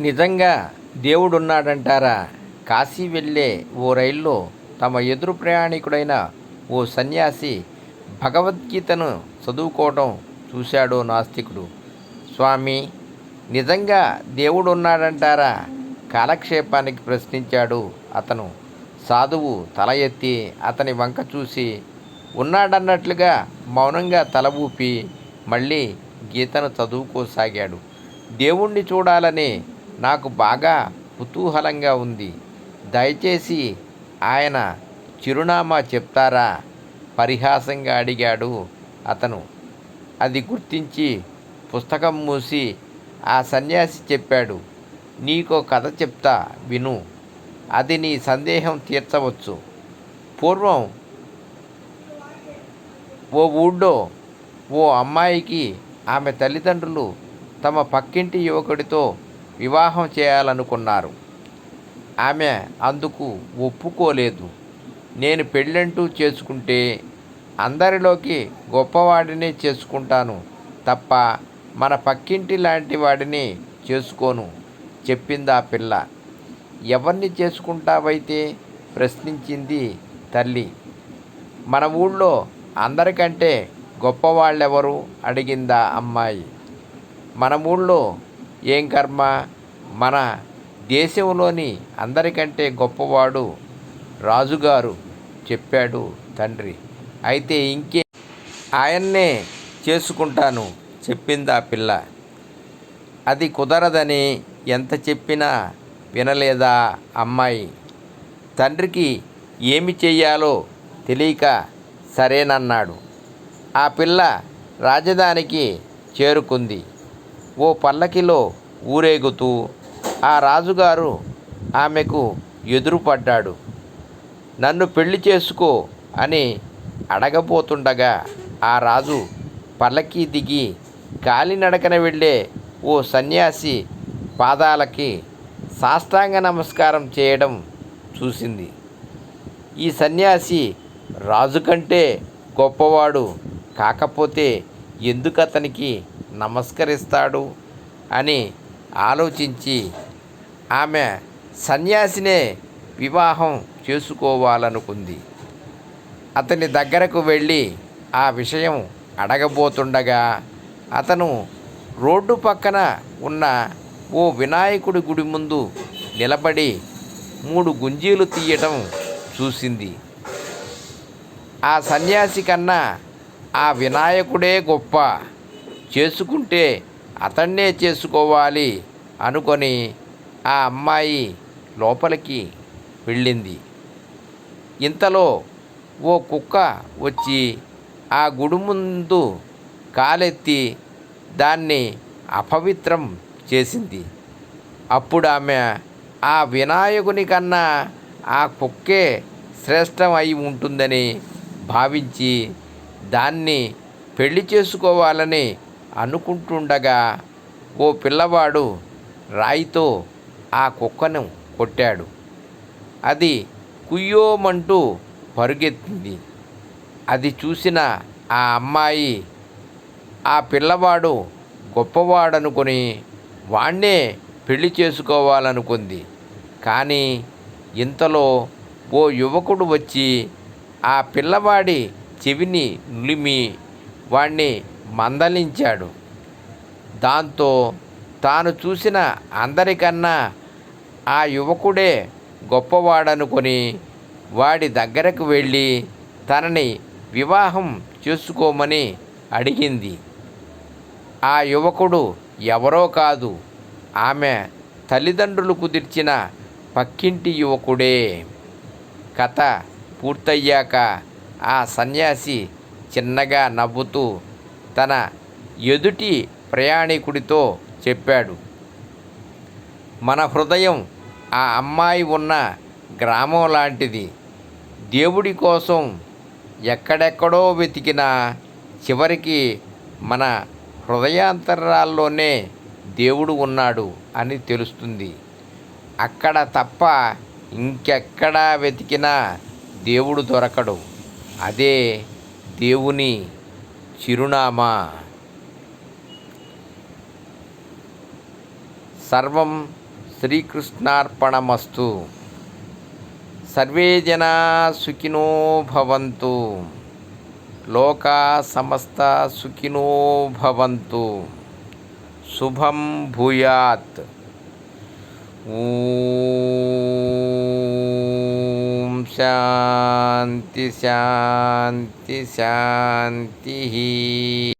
నిజంగా దేవుడున్నాడంటారా? కాశీ వెళ్ళే ఓ రైల్లో తమ ఎదురు ప్రయాణికుడైన ఓ సన్యాసి భగవద్గీతను చదువుకోవటం చూశాడో నాస్తికుడు. స్వామీ, నిజంగా దేవుడున్నాడంటారా? కాలక్షేపానికి ప్రశ్నించాడు అతను. సాధువు తల ఎత్తి అతని వంక చూసి ఉన్నాడన్నట్లుగా మౌనంగా తల ఊపి మళ్ళీ గీతను చదువుకోసాగాడు. దేవుణ్ణి చూడాలని నాకు బాగా కుతూహలంగా ఉంది. దయచేసి ఆయన చిరునామా చెప్తారా? పరిహాసంగా అడిగాడు అతను. అది గుర్తించి పుస్తకం మూసి ఆ సన్యాసి చెప్పాడు. నీకో కథ చెప్తా విను. అది నీ సందేహం తీర్చవచ్చు. పూర్వం ఓ ఊళ్ళో ఓ అమ్మాయికి ఆమె తల్లిదండ్రులు తమ పక్కింటి యువకుడితో వివాహం చేయాలనుకున్నారు. ఆమె అందుకు ఒప్పుకోలేదు. నేను పెళ్ళంటూ చేసుకుంటే అందరిలోకి గొప్పవాడిని చేసుకుంటాను తప్ప మన పక్కింటి లాంటి వాడిని చేసుకోను చెప్పింది ఆ పిల్ల. ఎవరిని చేసుకుంటావైతే? ప్రశ్నించింది తల్లి. మన ఊళ్ళో అందరికంటే గొప్పవాళ్ళెవరు అడిగిందా అమ్మాయి. మన ఊళ్ళో ఏం కర్మ, మన దేశంలోని అందరికంటే గొప్పవాడు రాజుగారు చెప్పాడు తండ్రి. అయితే ఇంకే, ఆయన్నే చేసుకుంటాను చెప్పింది ఆ పిల్ల. అది కుదరదని ఎంత చెప్పినా వినలేదా అమ్మాయి. తండ్రికి ఏమి చెయ్యాలో తెలియక సరేనన్నాడు. ఆ పిల్ల రాజధానికి చేరుకుంది. ఓ పల్లకిలో ఊరేగుతూ ఆ రాజుగారు ఆమెకు ఎదురుపడ్డాడు. నన్ను పెళ్లి చేసుకో అని అడగబోతుండగా ఆ రాజు పల్లకి దిగి కాలినడకన వెళ్ళే ఓ సన్యాసి పాదాలకి సాష్టాంగ నమస్కారం చేయడం చూసింది. ఈ సన్యాసి రాజు కంటే గొప్పవాడు కాకపోతే ఎందుకు అతనికి నమస్కరిస్తాడు అని ఆలోచించి ఆమె సన్యాసినే వివాహం చేసుకోవాలనుకుంది. అతని దగ్గరకు వెళ్ళి ఆ విషయం అడగబోతుండగా అతను రోడ్డు పక్కన ఉన్న ఓ వినాయకుడి గుడి ముందు నిలబడి 3 గుంజీలు తీయటం చూసింది. ఆ సన్యాసి కన్నా ఆ వినాయకుడే గొప్ప, చేసుకుంటే అతన్నే చేసుకోవాలి అనుకొని ఆ అమ్మాయి లోపలికి వెళ్ళింది. ఇంతలో ఓ కుక్క వచ్చి ఆ గుడి ముందు కాలెత్తి దాన్ని అపవిత్రం చేసింది. అప్పుడు ఆమె ఆ వినాయకుని కన్నా ఆ కుక్కే శ్రేష్టం అయి ఉంటుందని భావించి దాన్ని పెళ్లి చేసుకోవాలని అనుకుంటుండగా ఓ పిల్లవాడు రాయితో ఆ కుక్కను కొట్టాడు. అది కుయ్యోమంటూ పరుగెత్తింది. అది చూసిన ఆ అమ్మాయి ఆ పిల్లవాడు గొప్పవాడనుకొని వాణ్ణే పెళ్లి చేసుకోవాలనుకుంది. కానీ ఇంతలో ఓ యువకుడు వచ్చి ఆ పిల్లవాడి చెవిని నులిమి వాణ్ణి మందలించాడు. దాంతో తాను చూసిన అందరికన్నా ఆ యువకుడే గొప్పవాడనుకొని వాడి దగ్గరకు వెళ్ళి తనని వివాహం చేసుకోమని అడిగింది. ఆ యువకుడు ఎవరో కాదు, ఆమె తల్లిదండ్రులు కుదిర్చిన పక్కింటి యువకుడే. కథ పూర్తయ్యాక ఆ సన్యాసి చిన్నగా నవ్వుతూ తన ఎదుటి ప్రయాణికుడితో చెప్పాడు, మన హృదయం ఆ అమ్మాయి ఉన్న గ్రామం లాంటిది. దేవుడి కోసం ఎక్కడెక్కడో వెతికినా చివరికి మన హృదయాంతరాల్లోనే దేవుడు ఉన్నాడు అని తెలుస్తుంది. అక్కడ తప్ప ఇంకెక్కడా వెతికినా దేవుడు దొరకడు. అదే దేవుని చిరునామా. సర్వం శ్రీకృష్ణార్పణమస్తు. సర్వే జనా సుఖినో భవంతు. లోకా సమస్త సుఖినో భవంతు. శుభం భూయాత్. ఓం శాంతి శాంతి శాంతి.